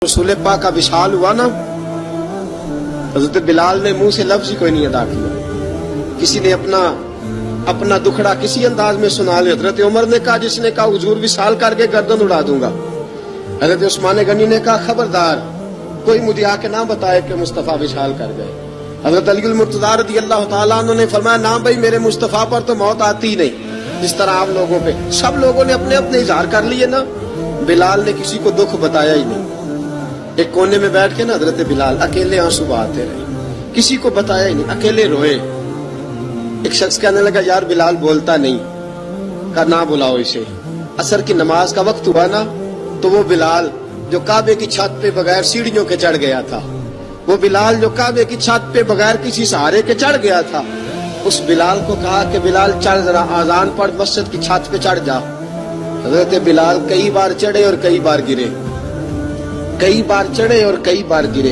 रसूल पाक का विशाल हुआ ना, हजरत बिलाल ने मुंह से लफ्ज ही कोई नहीं अदा किया। किसी ने अपना दुखड़ा किसी अंदाज में सुना लिया। हजरत उमर ने कहा, जिसने कहा हुजूर विशाल करके गर्दन उड़ा दूंगा। हजरत उस्मान गनी ने कहा, खबरदार कोई मुझे आके ना बताए कि मुस्तफा विशाल कर गए। हजरत अली मुर्तजा रज़ी अल्लाह तआला अन्हु ने फरमाया, ना भाई मेरे मुस्तफा पर तो मौत आती ही नहीं। जिस तरह आप लोगों पे सब लोगों ने अपने अपने इजहार कर लिए ना, बिलाल ने किसी को दुख बताया ही नहीं। एक कोने में बैठ के ना हजरत बिलाल अकेले आंसू बहाते रहे, किसी को बताया ही नहीं, अकेले रोए। एक शख्स कहने लगा, यार बिलाल बोलता नहीं। कहा ना बुलाओ इसे। असर की नमाज का वक्त हुआ ना, तो वो बिलाल जो काबे की छत पे बगैर सीढ़ियों के चढ़ गया था, वो बिलाल जो काबे की छत पे बगैर किसी सहारे के चढ़ गया था, उस बिलाल को कहा कि बिलाल चढ़ जरा, आजान पढ़, मस्जिद की छत पे चढ़ जा। हजरत बिलाल कई बार चढ़े और कई बार गिरे, कई बार चढ़े और कई बार गिरे।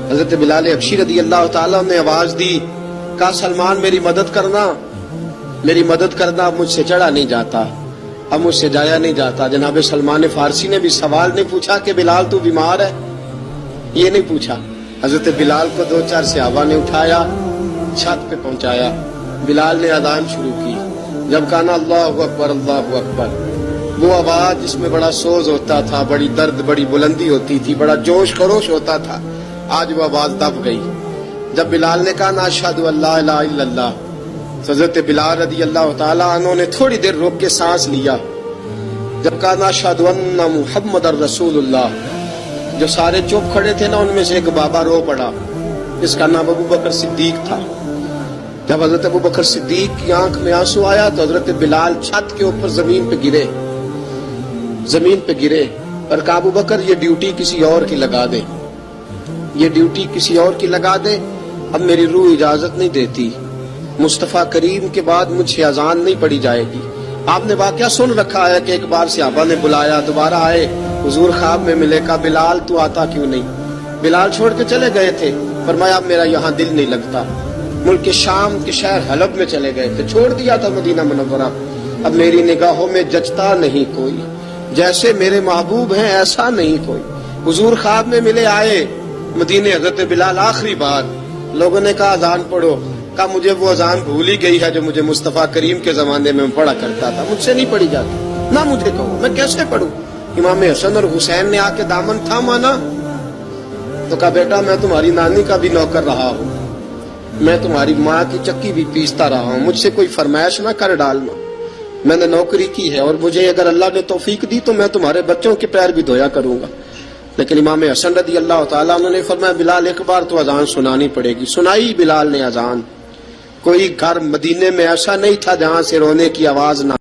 हजरत बिलाल हबशी रज़ी अल्लाह तआला ने आवाज दी, कहा सलमान मेरी मदद करना, मेरी मदद करना। अब मुझसे चढ़ा नहीं जाता, अब मुझसे जाया नहीं जाता। जनाब सलमान फारसी ने भी सवाल नहीं पूछा कि बिलाल तू बीमार है, ये नहीं पूछा। हजरत बिलाल को दो चार सहाबा ने उठाया, छत पे पहुंचाया। बिलाल ने अजान शुरू की। जब कहा ना अल्लाहु अकबर अल्लाहु अकबर, वो आवाज जिसमें बड़ा सोज होता था, बड़ी दर्द, बड़ी बुलंदी होती थी, बड़ा जोश खरोश होता था, आज वो आवाज दब गई। जब बिलाल ने कहा ना अशहदु अल्ला इलाहा इल्लल्लाह, हजरत बिलाल रज़ी अल्लाह तआला अन्हु ने थोड़ी देर रोक के सांस लिया। जब कहा ना अशहदु अन्ना मुहम्मदर रसूलुल्लाह, जो सारे चुप खड़े थे ना, उनमें से एक बाबा रो पड़ा, जिसका नाम अबू बकर सिद्दीक था। जब हजरत अबू बकर सिद्दीक की आंख में आंसू आया तो हजरत बिलाल छत के ऊपर जमीन पे गिरे, जमीन पे गिरे और कहा, अबू बकर ये ड्यूटी किसी और की लगा दे, ये ड्यूटी किसी और की लगा दे। अब मेरी रूह इजाजत नहीं देती, मुस्तफा करीम के बाद मुझे अजान नहीं पड़ी जाएगी। आपने वाकया सुन रखा है कि एक बार सहाबा ने बुलाया, दोबारा आए, हुजूर ख्वाब में मिले। कहा बिलाल तू आता क्यों नहीं? बिलाल छोड़ के चले गए थे। फरमाया अब मेरा यहाँ दिल नहीं लगता। मुल्क के शाम के शहर हलब में चले गए थे, छोड़ दिया था मदीना मुनव्वरा। अब मेरी निगाहों में जचता नहीं कोई, जैसे मेरे महबूब हैं ऐसा नहीं कोई। हुजूर ख्वाब में मिले, आए मदीने। हजरत बिलाल आखिरी बार, लोगों ने कहा अजान पढ़ो। कहा मुझे वो अजान भूल ही गई है जो मुझे मुस्तफा करीम के जमाने में पढ़ा करता था, मुझसे नहीं पढ़ी जाती। ना मुझे कहो, मैं कैसे पढ़ूं? इमाम हसन और हुसैन ने आके दामन थामा ना, तो कहा बेटा मैं तुम्हारी नानी का भी नौकर रहा हूँ, मैं तुम्हारी माँ की चक्की भी पीसता रहा हूँ, मुझसे कोई फरमाइश ना कर डालना, मैंने नौकरी की है और मुझे अगर अल्लाह ने तौफीक दी तो मैं तुम्हारे बच्चों के पैर भी धोया करूंगा। लेकिन इमाम हसन रज़ी अल्लाह तआला उन्होंने फरमाया बिलाल एक बार तो अजान सुनानी पड़ेगी। सुनाई बिलाल ने अजान। कोई घर मदीने में ऐसा नहीं था जहां से रोने की आवाज ना